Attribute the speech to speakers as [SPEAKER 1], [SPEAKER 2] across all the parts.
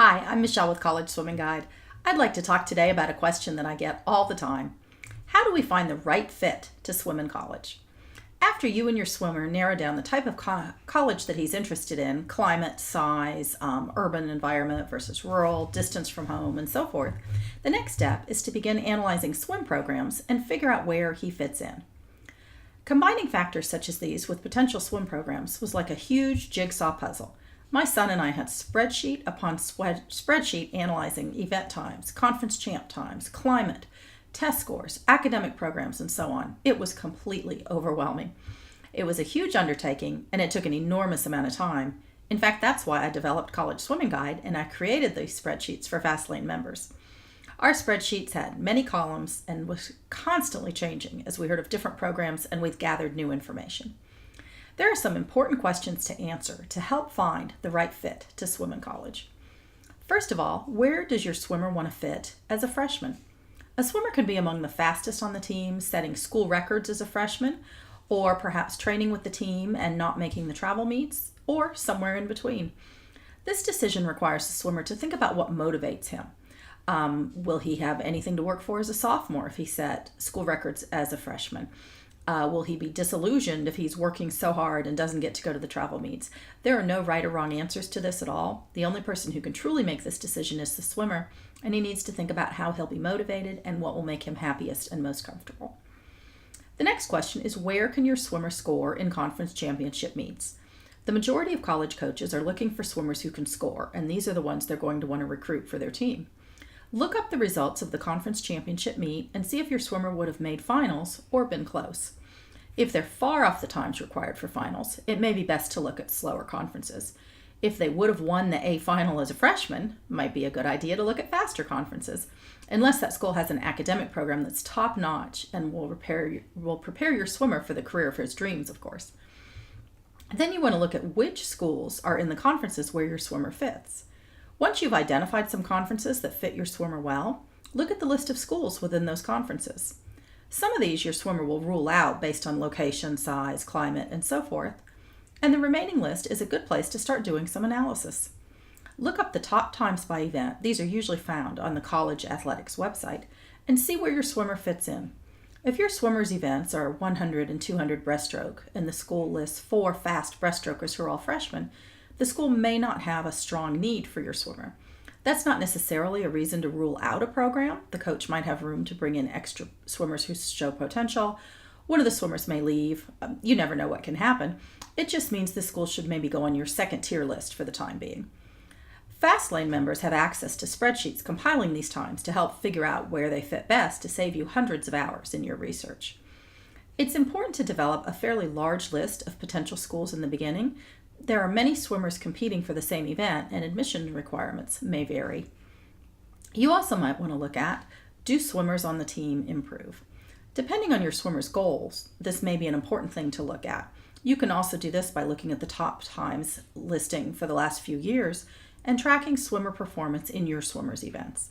[SPEAKER 1] Hi, I'm Michelle with College Swimming Guide. I'd like to talk today about a question that I get all the time. How do we find the right fit to swim in college? After you and your swimmer narrow down the type of college that he's interested in, climate, size, urban environment versus rural, distance from home, and so forth, the next step is to begin analyzing swim programs and figure out where he fits in. Combining factors such as these with potential swim programs was like a huge jigsaw puzzle. My son and I had spreadsheet upon spreadsheet analyzing event times, conference champ times, climate, test scores, academic programs, and so on. It was completely overwhelming. It was a huge undertaking, and it took an enormous amount of time. In fact, that's why I developed College Swimming Guide, and I created these spreadsheets for Fastlane members. Our spreadsheets had many columns and was constantly changing as we heard of different programs and we gathered new information. There are some important questions to answer to help find the right fit to swim in college. First of all, where does your swimmer want to fit as a freshman? A swimmer can be among the fastest on the team, setting school records as a freshman, or perhaps training with the team and not making the travel meets, or somewhere in between. This decision requires the swimmer to think about what motivates him. Will he have anything to work for as a sophomore if he set school records as a freshman? Will he be disillusioned if he's working so hard and doesn't get to go to the travel meets? There are no right or wrong answers to this at all. The only person who can truly make this decision is the swimmer, and he needs to think about how he'll be motivated and what will make him happiest and most comfortable. The next question is, where can your swimmer score in conference championship meets? The majority of college coaches are looking for swimmers who can score, and these are the ones they're going to want to recruit for their team. Look up the results of the conference championship meet and see if your swimmer would have made finals or been close. If they're far off the times required for finals, it may be best to look at slower conferences. If they would have won the A final as a freshman, it might be a good idea to look at faster conferences, unless that school has an academic program that's top-notch and will prepare your swimmer for the career of his dreams, of course. Then you want to look at which schools are in the conferences where your swimmer fits. Once you've identified some conferences that fit your swimmer well, look at the list of schools within those conferences. Some of these your swimmer will rule out based on location, size, climate, and so forth, and the remaining list is a good place to start doing some analysis. Look up the top times by event, these are usually found on the college athletics website, and see where your swimmer fits in. If your swimmer's events are 100 and 200 breaststroke and the school lists 4 fast breaststrokers who are all freshmen, the school may not have a strong need for your swimmer. That's not necessarily a reason to rule out a program. The coach might have room to bring in extra swimmers who show potential. One of the swimmers may leave. You never know what can happen. It just means the school should maybe go on your second tier list for the time being. Fastlane members have access to spreadsheets compiling these times to help figure out where they fit best to save you hundreds of hours in your research. It's important to develop a fairly large list of potential schools in the beginning. There are many swimmers competing for the same event, and admission requirements may vary. You also might want to look at, do swimmers on the team improve? Depending on your swimmer's goals, this may be an important thing to look at. You can also do this by looking at the top times listing for the last few years and tracking swimmer performance in your swimmer's events.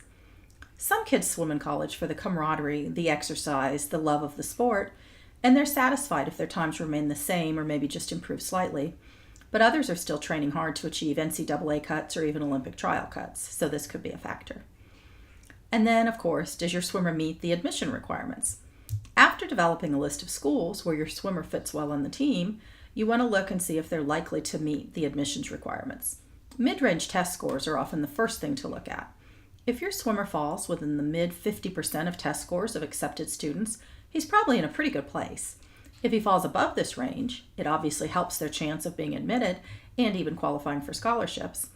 [SPEAKER 1] Some kids swim in college for the camaraderie, the exercise, the love of the sport, and they're satisfied if their times remain the same or maybe just improve slightly. But others are still training hard to achieve NCAA cuts or even Olympic trial cuts, so this could be a factor. And then, of course, does your swimmer meet the admission requirements? After developing a list of schools where your swimmer fits well on the team, you want to look and see if they're likely to meet the admissions requirements. Mid-range test scores are often the first thing to look at. If your swimmer falls within the mid 50% of test scores of accepted students, he's probably in a pretty good place. If he falls above this range, it obviously helps their chance of being admitted and even qualifying for scholarships.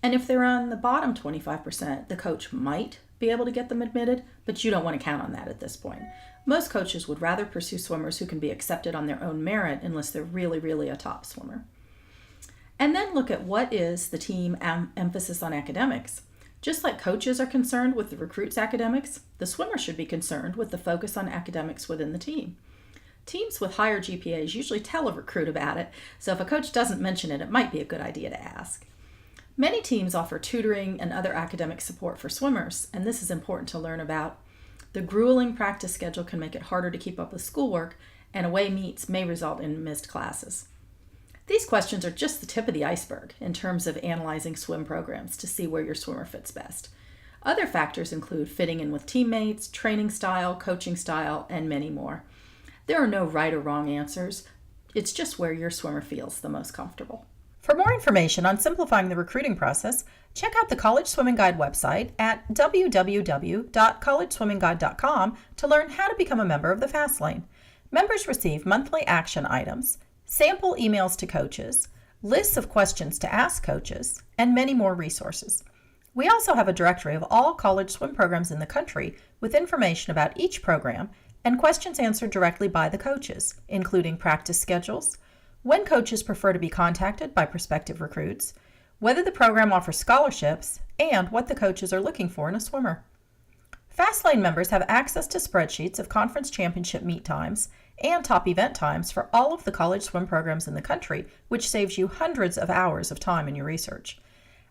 [SPEAKER 1] And if they're on the bottom 25%, the coach might be able to get them admitted, but you don't want to count on that at this point. Most coaches would rather pursue swimmers who can be accepted on their own merit unless they're really, really a top swimmer. And then look at what is the team emphasis on academics. Just like coaches are concerned with the recruit's academics, the swimmer should be concerned with the focus on academics within the team. Teams with higher GPAs usually tell a recruit about it, so if a coach doesn't mention it, it might be a good idea to ask. Many teams offer tutoring and other academic support for swimmers, and this is important to learn about. The grueling practice schedule can make it harder to keep up with schoolwork, and away meets may result in missed classes. These questions are just the tip of the iceberg in terms of analyzing swim programs to see where your swimmer fits best. Other factors include fitting in with teammates, training style, coaching style, and many more. There are no right or wrong answers. It's just where your swimmer feels the most comfortable. For more information on simplifying the recruiting process, check out the College Swimming Guide website at www.collegeswimmingguide.com to learn how to become a member of the Fast Lane. Members receive monthly action items, sample emails to coaches, lists of questions to ask coaches, and many more resources. We also have a directory of all college swim programs in the country with information about each program and questions answered directly by the coaches, including practice schedules, when coaches prefer to be contacted by prospective recruits, whether the program offers scholarships, and what the coaches are looking for in a swimmer. Fastlane members have access to spreadsheets of conference championship meet times and top event times for all of the college swim programs in the country, which saves you hundreds of hours of time in your research.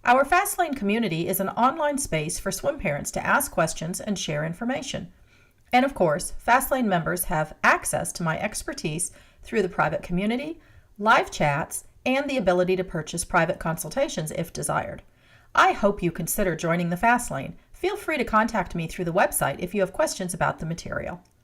[SPEAKER 1] Our Fastlane community is an online space for swim parents to ask questions and share information. And of course, Fastlane members have access to my expertise through the private community, live chats, and the ability to purchase private consultations if desired. I hope you consider joining the Fastlane. Feel free to contact me through the website if you have questions about the material.